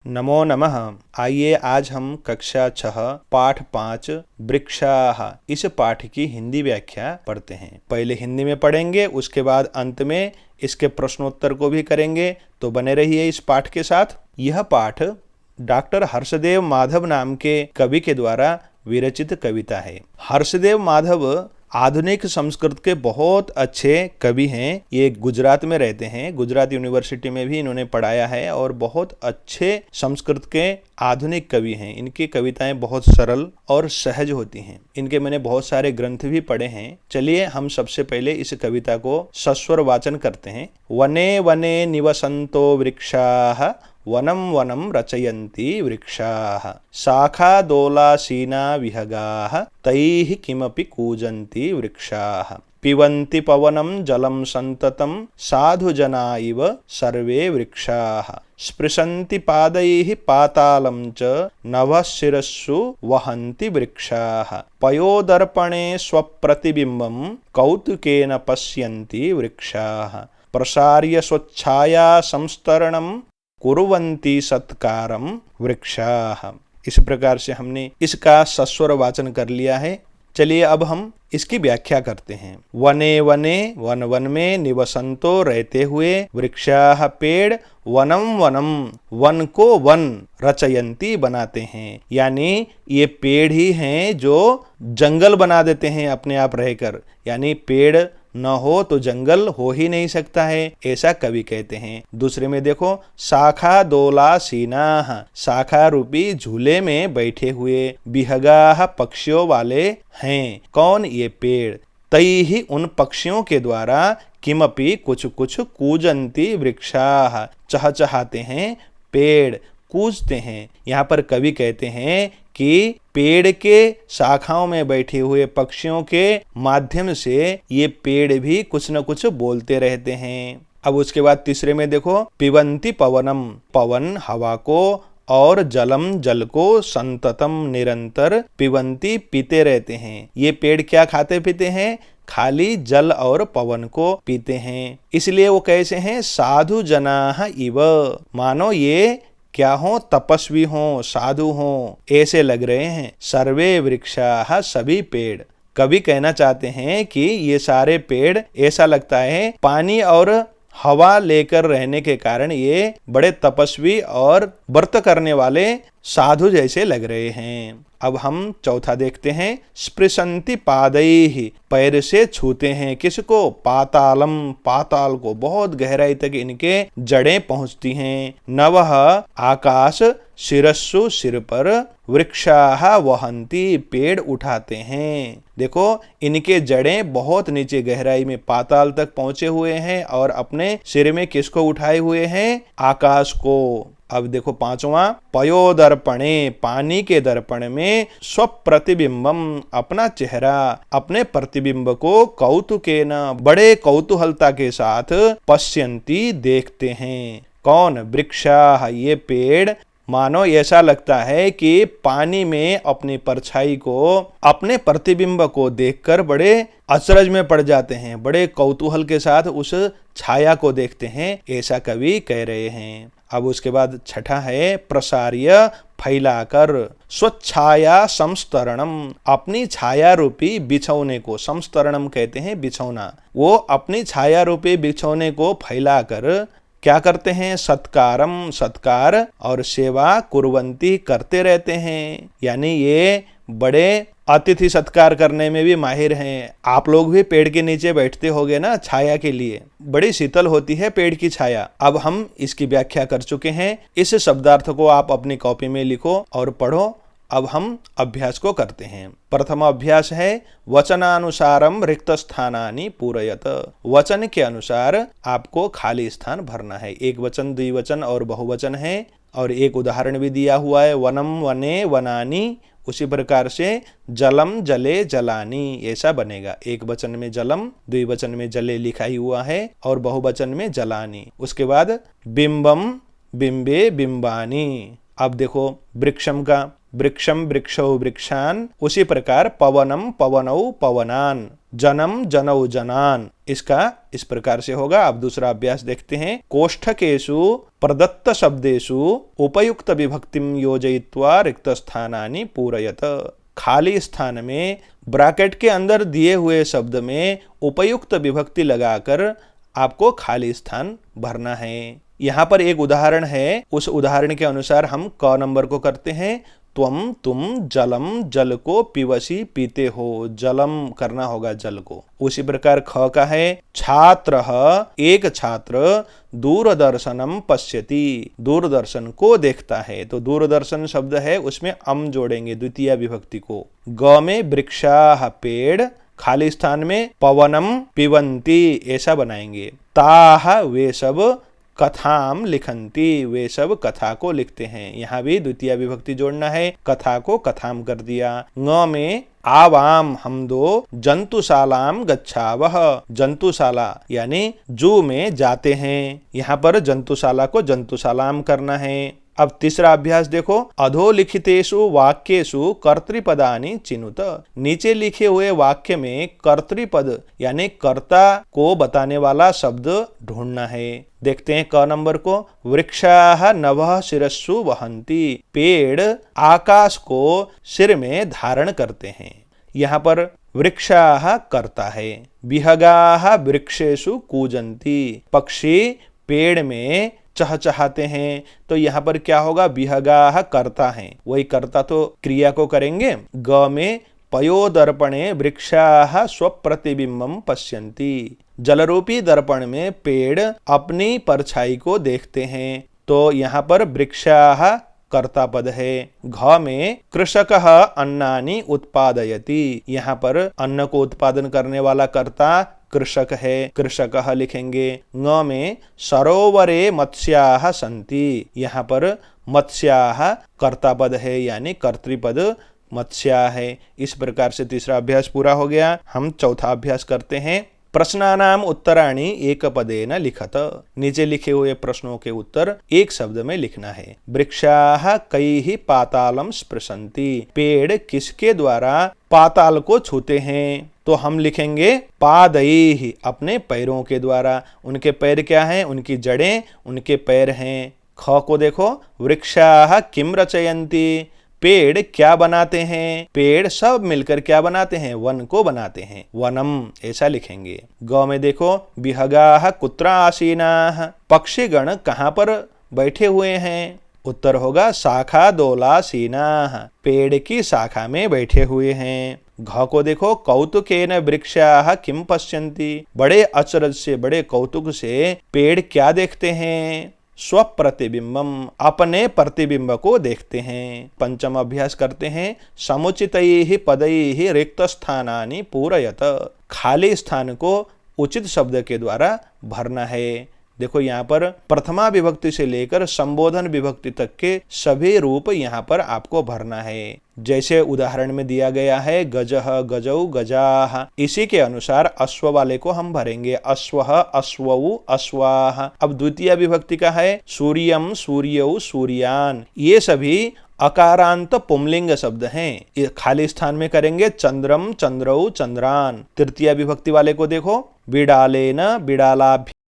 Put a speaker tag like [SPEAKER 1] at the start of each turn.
[SPEAKER 1] नमो नमः। आइए आज हम कक्षा 6 पाठ 5 वृक्षाः इस पाठ की हिंदी व्याख्या पढ़ते हैं। पहले हिंदी में पढ़ेंगे, उसके बाद अंत में इसके प्रश्नोत्तर को भी करेंगे, तो बने रहिए इस पाठ के साथ। यह पाठ डॉक्टर हर्षदेव माधव नाम के कवि के द्वारा विरचित कविता है। हर्षदेव माधव आधुनिक संस्कृत के बहुत अच्छे कवि हैं। ये गुजरात में रहते हैं, गुजरात यूनिवर्सिटी में भी इन्होंने पढ़ाया है और बहुत अच्छे संस्कृत के आधुनिक कवि हैं। इनकी कविताएं बहुत सरल और सहज होती हैं। इनके मैंने बहुत सारे ग्रंथ भी पढ़े हैं। चलिए हम सबसे पहले इस कविता को सस्वर वाचन करते हैं। वने वने निवसन्तो वृक्षाः वनं वनं रचयन्ति वृक्षाः शाखादोलासीना विहगाः तैः किमपि कूजन्ति वृक्षाः पिबन्ति पवनं जलं सन्ततं साधुजना इव सर्वे वृक्षाः स्पृशन्ति पादैः पातालं च नभः शिरस्सु वहन्ति वृक्षाः पयोदर्पणे स्वप्रतिबिम्बं कौतुकेन पश्यन्ति वृक्षाः प्रसार्य स्वच्छाया संस्तरणं कुर्वन्ति सत्कारं वृक्षाः। इस प्रकार से हमने इसका सस्वर वाचन कर लिया है। चलिए अब हम इसकी व्याख्या करते हैं। वने वने वन वन में निवसन्तो रहते हुए, वृक्षाः पेड़, वनम वनम वन को वन, रचयन्ति बनाते हैं, यानी ये पेड़ ही हैं जो जंगल बना देते हैं अपने आप रहकर। यानी पेड़ न हो तो जंगल हो ही नहीं सकता है, ऐसा कवि कहते हैं। दूसरे में देखो, शाखा दोलासीनाः शाखा रूपी झूले में बैठे हुए, विहगाः पक्षियों वाले हैं। कौन? ये पेड़। तैहि उन पक्षियों के द्वारा, किमपि कुछ कुछ, कूजन्ति वृक्षाः चहचहाते हैं पेड़, कूजते हैं। यहाँ पर कवि कहते हैं कि पेड़ के शाखाओं में बैठे हुए पक्षियों के माध्यम से ये पेड़ भी कुछ न कुछ बोलते रहते हैं। अब उसके बाद तीसरे में देखो, पिबन्ति पवनम पवन हवा को, और जलम जल को, संततम निरंतर, पिबन्ति पीते रहते हैं। ये पेड़ क्या खाते पीते हैं? खाली जल और पवन को पीते हैं। इसलिए वो कैसे हैं? साधु जनाः इव, मानो ये क्या हो? तपस्वी हो, साधु हो, ऐसे लग रहे हैं। सर्वे वृक्षाः सभी पेड़। कवि कहना चाहते हैं कि ये सारे पेड़, ऐसा लगता है पानी और हवा लेकर रहने के कारण ये बड़े तपस्वी और व्रत करने वाले साधु जैसे लग रहे हैं। अब हम चौथा देखते हैं। स्पृशन्ति पादैः पैर से छूते हैं, किसको? पातालम पाताल को, बहुत गहराई तक इनके जड़ें पहुंचती हैं। नवः आकाश, शिरस्सु सिर पर, वृक्षाः वहन्ति पेड़ उठाते हैं। देखो इनके जड़ें बहुत नीचे गहराई में पाताल तक पहुंचे हुए हैं और अपने सिर में किसको उठाए हुए हैं? आकाश को। अब देखो पांचवा, पयोदर्पणे पानी के दर्पण में, स्वप्रतिबिंबम अपना चेहरा, अपने प्रतिबिंब को, कौतुकेन बड़े कौतूहलता के साथ, पश्यन्ति देखते हैं। कौन? वृक्षाः ये पेड़। मानो ऐसा लगता है कि पानी में अपनी परछाई को, अपने प्रतिबिंब को देखकर बड़े अचरज में पड़ जाते हैं, बड़े कौतूहल के साथ उस छाया को देखते हैं, ऐसा कवि कह रहे हैं। अब उसके बाद छठा है, प्रसार्य फैलाकर, स्वच्छाया संस्तरणम अपनी छाया रूपी बिछौने को, संस्तरणम कहते हैं बिछौना, वो अपनी छाया रूपी बिछौने को फैलाकर क्या करते हैं? सत्कारम सत्कार और सेवा, कुर्वन्ति करते रहते हैं। यानी ये बड़े अतिथि सत्कार करने में भी माहिर हैं। आप लोग भी पेड़ के नीचे बैठते होगे ना छाया के लिए, बड़ी शीतल होती है पेड़ की छाया। अब हम इसकी व्याख्या कर चुके हैं। इस शब्दार्थ को आप अपनी कॉपी में लिखो और पढ़ो। अब हम अभ्यास को करते हैं। प्रथम अभ्यास है, वचनानुसारम रिक्त स्थानानि पूरयत। वचन के अनुसार आपको खाली स्थान भरना है। एक वचन, द्विवचन और बहुवचन है, और एक उदाहरण भी दिया हुआ है, वनम वने वनानि। उसी प्रकार से जलम जले जलानी, ऐसा बनेगा। एक वचन में जलम, द्विवचन में जले लिखा ही हुआ है, और बहुवचन में जलानी। उसके बाद बिंबम बिंबे बिंबानी। अब देखो वृक्षम का वृक्षम वृक्षौ वृक्षान, उसी प्रकार पवनम पवनौ पवनान, जनम जनौ जनान, इसका इस प्रकार से होगा। अब दूसरा अभ्यास देखते हैं। कोष्ठकेषु प्रदत्त शब्देषु उपयुक्त विभक्तिम योजयित्वा रिक्त स्थानानि पूरयत। खाली स्थान में ब्रैकेट के अंदर दिए हुए शब्द में उपयुक्त विभक्ति लगाकर आपको खाली स्थान भरना है। यहाँ पर एक उदाहरण है, उस उदाहरण के अनुसार हम क नंबर को करते हैं। त्वम तुम जलम, जल को पिबसी पीते हो, जलम करना होगा जल को। उसी प्रकार ख का है छात्र, एक छात्र दूरदर्शनम पश्यति, दूरदर्शन को देखता है। तो दूरदर्शन शब्द है, उसमें अम जोड़ेंगे द्वितीय विभक्ति को। ग में वृक्षाः पेड़, खाली स्थान में पवनम पिबन्ति ऐसा बनाएंगे। ताः वे सब, कथाम लिखन्ति वे सब कथा को लिखते हैं। यहाँ भी द्वितीय विभक्ति जोड़ना है, कथा को कथाम कर दिया। ङ में आवाम हम दो जंतुशालाम गच्छावः, जंतुशाला यानी जू में जाते हैं। यहाँ पर जंतुशाला को जंतुशालाम करना है। अब तीसरा अभ्यास देखो। अधोलिखितेषु वाक्येषु कर्तृपदानि चिनुत, नीचे लिखे हुए वाक्य में कर्तृपद यानी कर्ता को बताने वाला शब्द ढूंढना है। देखते हैं क नंबर को। वृक्षाः नभः शिरस्सु वहन्ति, पेड़ आकाश को सिर में धारण करते हैं। यहाँ पर वृक्षाः कर्ता है। विहगाः वृक्षेषु कूजन्ति, पक्षी पेड़ में चहचहाते हैं। तो यहाँ पर क्या होगा, विहगाः कर्ता हैं, वही कर्ता तो क्रिया को करेंगे। ग में पयोदर्पणे वृक्षाः स्वप्रतिबिंबम पश्यन्ति, जलरूपी दर्पण में पेड़ अपनी परछाई को देखते हैं। तो यहाँ पर वृक्षाः कर्ता पद है। घ में कृषकः अन्नानि उत्पादयति, यहाँ पर अन्न को उत्पादन करने वाला कर्ता कृषक है, कृषकः लिखेंगे। ङ में सरोवरे मत्स्याः सन्ति, यहाँ पर मत्स्याः कर्ता पद है यानी कर्तृपद मत्स्या है। इस प्रकार से तीसरा अभ्यास पूरा हो गया। हम चौथा अभ्यास करते हैं। प्रश्नानाम उत्तराणि एकपदेन लिखत, नीचे लिखे हुए प्रश्नों के उत्तर एक शब्द में लिखना है। वृक्षाः कैः पातालम स्पृशन्ति, पेड़ किसके द्वारा पाताल को छूते हैं। तो हम लिखेंगे पादैः, अपने पैरों के द्वारा। उनके पैर क्या हैं, उनकी जड़ें उनके पैर हैं। ख को देखो। वृक्षाः किम रचयन्ति, पेड़ क्या बनाते हैं, पेड़ सब मिलकर क्या बनाते हैं, वन को बनाते हैं, वनम ऐसा लिखेंगे। ग में देखो। विहगाः कुत्र आसीनाः, पक्षीगण कहाँ पर बैठे हुए हैं। उत्तर होगा शाखा दोलासीनाः, पेड़ की शाखा में बैठे हुए हैं। घ को देखो। कौतुकेन वृक्षाः किम पश्यन्ति, बड़े अचरज से बड़े कौतुक से पेड़ क्या देखते हैं, स्वप्रतिबिंबम अपने प्रतिबिंब को देखते हैं। पंचम अभ्यास करते हैं। समुचितैः पदैः रिक्त स्थानानि पूरयत, खाली स्थान को उचित शब्द के द्वारा भरना है। देखो यहाँ पर प्रथमा विभक्ति से लेकर संबोधन विभक्ति तक के सभी रूप यहाँ पर आपको भरना है। जैसे उदाहरण में दिया गया है गजः गजौ गजाः, इसी के अनुसार अश्व वाले को हम भरेंगे। अश्वः अश्वौ अश्वाः। अब द्वितीय विभक्ति का है सूर्यम सूर्यौ सूर्यान, ये सभी अकारांत पुंलिंग शब्द हैं। खाली स्थान में करेंगे चंद्रम चंद्रौ चंद्रान। तृतीय विभक्ति वाले को देखो। बिडालेन बिडालाभ्याम